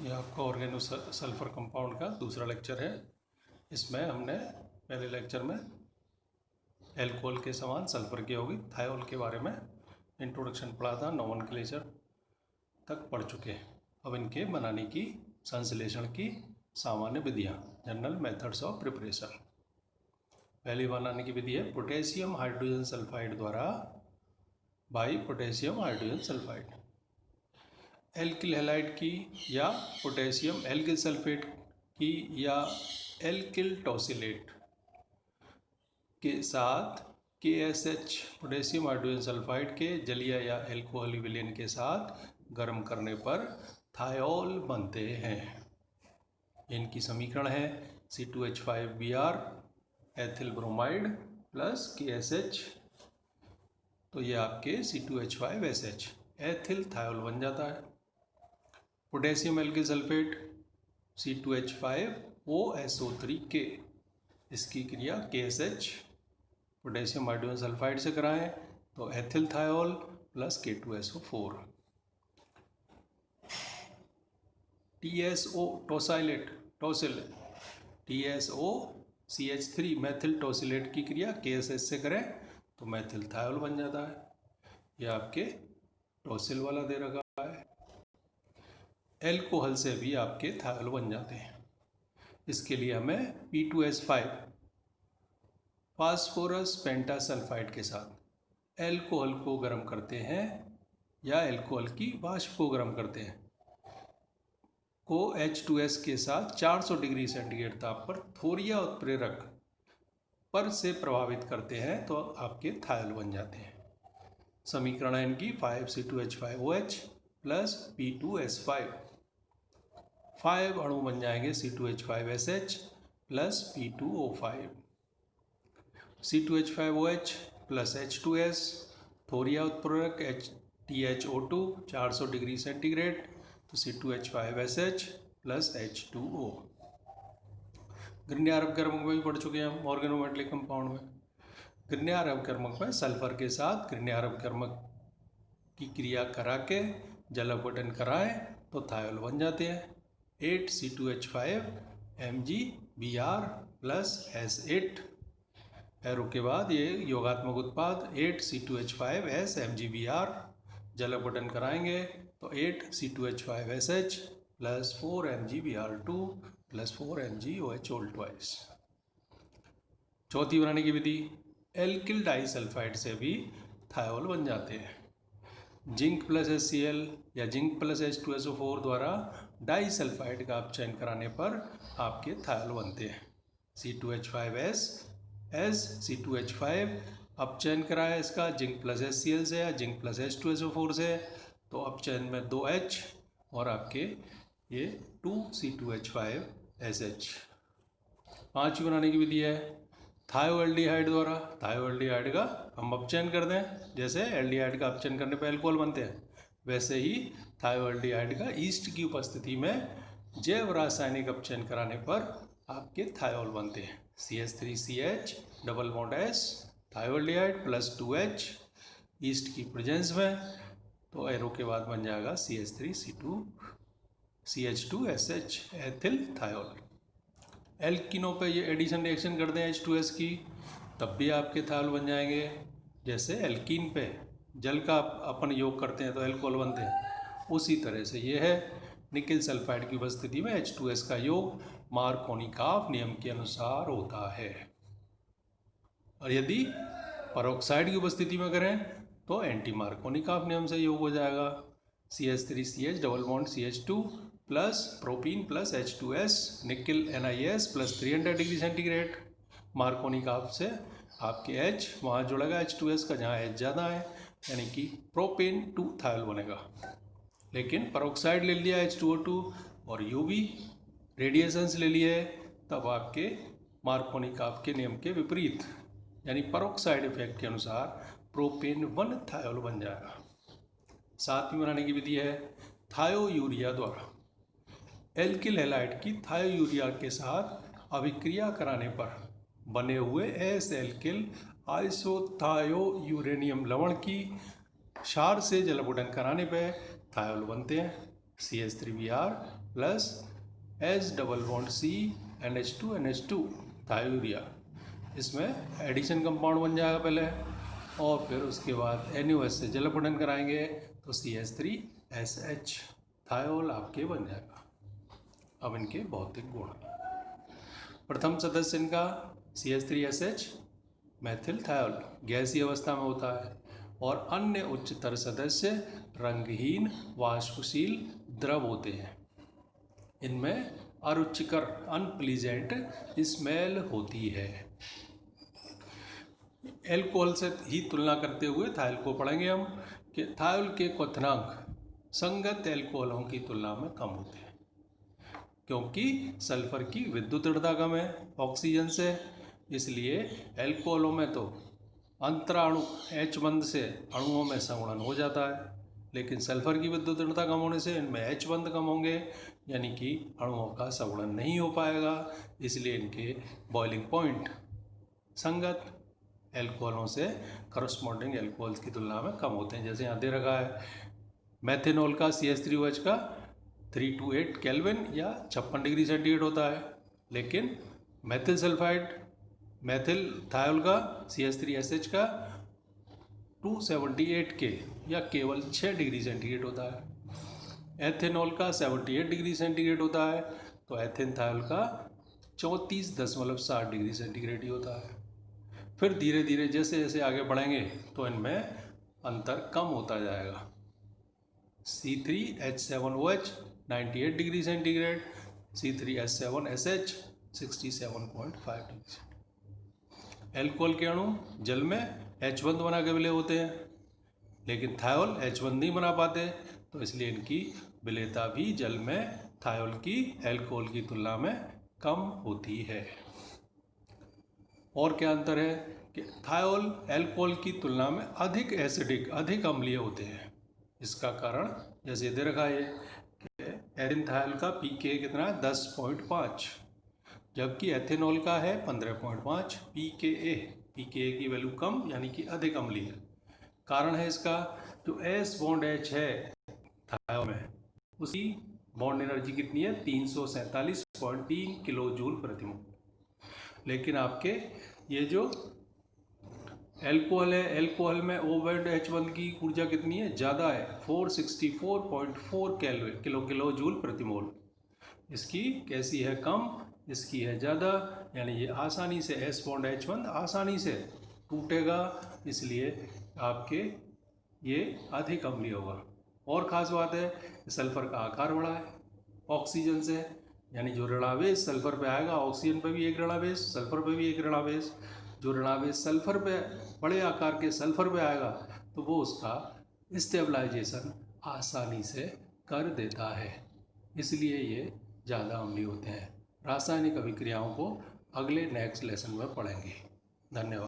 ये आपका oregano sulphur compound का दूसरा लेक्चर है। इसमें हमने पहले लेक्चर में एल्कोहल के समान सल्फर की होगी थायोल के बारे में इंट्रोडक्शन पढ़ा था, नोमेनक्लेचर तक पढ़ चुके हैं। अब इनके बनाने की संश्लेषण की सामान्य विधियाँ, जनरल मेथड्स ऑफ प्रिपरेशन। पहली बनाने की विधि है पोटेशियम हाइड्रोजन सल्फाइड द्वारा by potassium hydrogen sulphide. Alkyl halide की या पोटेशियम एल्किल सल्फेट की या एल्किल टॉसिलेट के साथ KSH पोटेशियम हाइड्रोजन सल्फाइड के जलीय या एल्कोहल विलेन के साथ गर्म करने पर थायोल बनते हैं। इनकी समीकरण है C2H5Br ethyl bromide plus KSH, तो ये आपके C2H5SH एथिल थायोल बन जाता है। पोटेशियम एल्किल सल्फेट C2H5OSO3K, इसकी क्रिया KSH पोटेशियम हाइड्रोजन सल्फाइड से कराएं तो ethyl thiol plus K2SO4। TSO tosylate TSOCH3 methyl tosylate की क्रिया KSH से करें तो मैथिल थायोल बन जाता है। यह आपके टोसिल वाला दे रखा है। एल्कोहल से भी आपके थायोल बन जाते हैं। इसके लिए हमें P2S5 फास्फोरस पेंटासल्फाइड के साथ एल्कोहल को गर्म करते हैं या एल्कोहल की वाष्प को गर्म करते हैं को H2S के साथ 400 डिग्री सेंटीग्रेड ताप पर थोरिया उत्प्रेरक पर से प्रभावित करते हैं तो आपके थायोल बन जाते हैं। समीकरण है इनकी 5C2H5OH प्लस P2S5। 5 अणु बन जाएंगे C2H5SH plus P2O5। C2H5OH plus H2S थोरिया उत्प्रेरक THO2 400 डिग्री सेंटीग्रेड तो C2H5SH प्लस H2O। ग्रिग्नार्वकर्मक में भी पढ़ चुके हैं हम ऑर्गेनोमेटेलिक कंपाउंड में। ग्रिग्नार्वकर्मक में सल्फर के साथ ग्रिग्नार्वकर्मक की क्रिया करा के जल अपघटन कराएं तो थायोल बन जाते हैं। 8C2H5MgBr प्लस S8 एरो के बाद ये योगात्मक उत्पाद 8C2H5SMgBr जल अपघटन कराएंगे तो 8C2H5SH plus 4MgBr2 plus 4MgOH. चौथी बनाने की विधि एल्किल डाइसल्फाइड से भी थायोल बन जाते हैं। जिंक प्लस HCl या जिंक प्लस H2SO4 द्वारा डाइसल्फाइड का अपचयन कराने पर आपके थायोल बनते हैं। C2H5S C2H5 अपचयन कराया इसका जिंक प्लस HCl से या जिंक प्लस H2SO4 से तो अपचयन में 2H और आपके ये 2C2H5SH। पांचवी बनाने की विधि है थायोएल्डिहाइड द्वारा। थायोएल्डिहाइड का हम अपचयन कर दें, जैसे एल्डिहाइड का अपचयन करने पर एल्कोहल बनते हैं वैसे ही थायोएल्डिहाइड का ईस्ट की उपस्थिति में जैव रासायनिक अपचयन कराने पर आपके थायोल बनते हैं। CH3CH double bond S thioaldehyde plus 2H yeast की प्रेजेंस में तो एरो के बाद बन जाएगा CH2SH एथिल थायोल। एल्किनों पे ये एडिशन रिएक्शन कर दें H2S की तब भी आपके थायोल बन जाएंगे। जैसे एल्कीन पे जल का अपन योग करते हैं तो एल्कोहल बनते हैं, उसी तरह से ये है निकिल सल्फाइड की उपस्थिति में H2S का योग मार्कोनिकॉफ नियम के अनुसार होता है। और यदि पेरोक्साइड की उपस्थिति में करें तो एंटी मार्कोनिकॉफ नियम से योग हो जाएगा। CH3CH double bond CH2 plus propene plus H2S nickel NiS plus 300 degree centigrade Markovnikov से आपके H वहाँ जुड़ेगा H2S का जहाँ H ज़्यादा है, यानी कि प्रोपेन 2 थायोल बनेगा। लेकिन पेरोक्साइड ले लिया H2O2 और UV रेडिएशंस ले लिए तब आपके मार्कोनिकॉफ के नियम के विपरीत यानी पेरोक्साइड इफेक्ट के अनुसार प्रोपेन 1 थायोल बन जाएगा। सातवीं बनाने की विधि है थायोयूरिया द्वारा। एल्किल हैलाइड की थायोयूरिया के साथ अभिक्रिया कराने पर बने हुए एस एल्किल आइसोथायोयूरेनियम लवण की क्षार से जल अपघटन कराने पर थायोल बनते हैं। CH3Br plus H double bond C NH2 थायोरिया। इसमें एडिशन कंपाउंड बन जाएगा पहले, और फिर उसके बाद NaOH से जल अपघटन कराएंगे तो CH3SH थायोल आपके बन जाएगा। अब इनके भौतिक गुण, प्रथम सदस्य इनका CH3SH मैथिल थायोल गैसीय अवस्था में होता है, और अन्य उच्चतर सदस्य रंगहीन वाष्पशील द्रव होते हैं। इनमें अरुचिकर अनप्लीजेंट स्मेल होती है। एल्कोहल से ही तुलना करते हुए थायल को पढ़ेंगे हम कि थायल के क्वथनांक संगत एल्कोहलों की तुलना में कम होते हैं, क्योंकि सल्फर की विद्युत दृढ़ता कम है ऑक्सीजन से, इसलिए एल्कोहलों में तो अंतराणु H बंध से अणुओं में संगुणन हो जाता है, लेकिन सल्फर की विद्युत दृढ़ता कम होने से इनमें H बंध कम होंगे, यानी कि अणुओं का संगुणन नहीं हो पाएगा, इसलिए इनके बॉइलिंग पॉइंट संगत एल्कोहलों से करस्पॉन्डिंग एल्कोहल्स की तुलना में कम होते हैं। जैसे यहाँ दे रखा है मेथेनॉल का CH3OH का 328 केल्विन या 56 डिग्री सेंटीग्रेड होता है, लेकिन मेथिल सल्फाइड मैथिल थायोल का CH3SH का 278 के या केवल 6 डिग्री सेंटीग्रेड होता है। एथेनॉल का 78 डिग्री सेंटीग्रेड होता है, तो एथेन थायोल का 34.7 डिग्री सेंटीग्रेड ही होता है। फिर धीरे धीरे जैसे जैसे आगे बढ़ेंगे तो इनमें अंतर कम होता जाएगा। C3H7OH 98 degree centigrade, C3H7SH 67.5 degree. Alcohol के अणु जल में H बंध बना के विलय होते हैं, लेकिन थायोल H बंध नहीं बना पाते, तो इसलिए इनकी विलेयता भी जल में थायोल की एल्कोहल की तुलना में कम होती है। और क्या अंतर है कि थायोल एल्कोहल की तुलना में अधिक एसिडिक, अधिक अम्लीय होते हैं। इसका कारण जैसे दे रखा है कि एथिन थायोल का pKa कितना है 10.5, जबकि एथेनॉल का है 15.5 pKa। pKa की वैल्यू कम, यानी कि अधिक अम्लीय। कारण है इसका जो S बॉन्ड H है थायोल में, उसकी बॉन्ड एनर्जी कितनी है 347.3 किलो जूल प्रति मोल, लेकिन आपके ये जो एल्कोहल है, एल्कोहल में O बॉन्ड H बंध की ऊर्जा कितनी है, ज़्यादा है 464.4 किलो जूल प्रति मोल। इसकी कैसी है कम, इसकी है ज़्यादा, यानी ये आसानी से S बॉन्ड H बंध आसानी से टूटेगा, इसलिए आपके ये अधिक अम्लीय होगा। और ख़ास बात है सल्फर का आकार बड़ा है ऑक्सीजन से, यानी जो ऋणावेश सल्फर पे आएगा, ऑक्सीजन पे भी एक ऋणावेश, सल्फर पे भी एक ऋणावेश, जो ऋणावेश सल्फर पे बड़े आकार के सल्फर पे आएगा तो वो उसका स्टेबलाइजेशन आसानी से कर देता है, इसलिए ये ज़्यादा अम्लीय होते हैं। रासायनिक अभिक्रियाओं को अगले नेक्स्ट लेसन में पढ़ेंगे। धन्यवाद।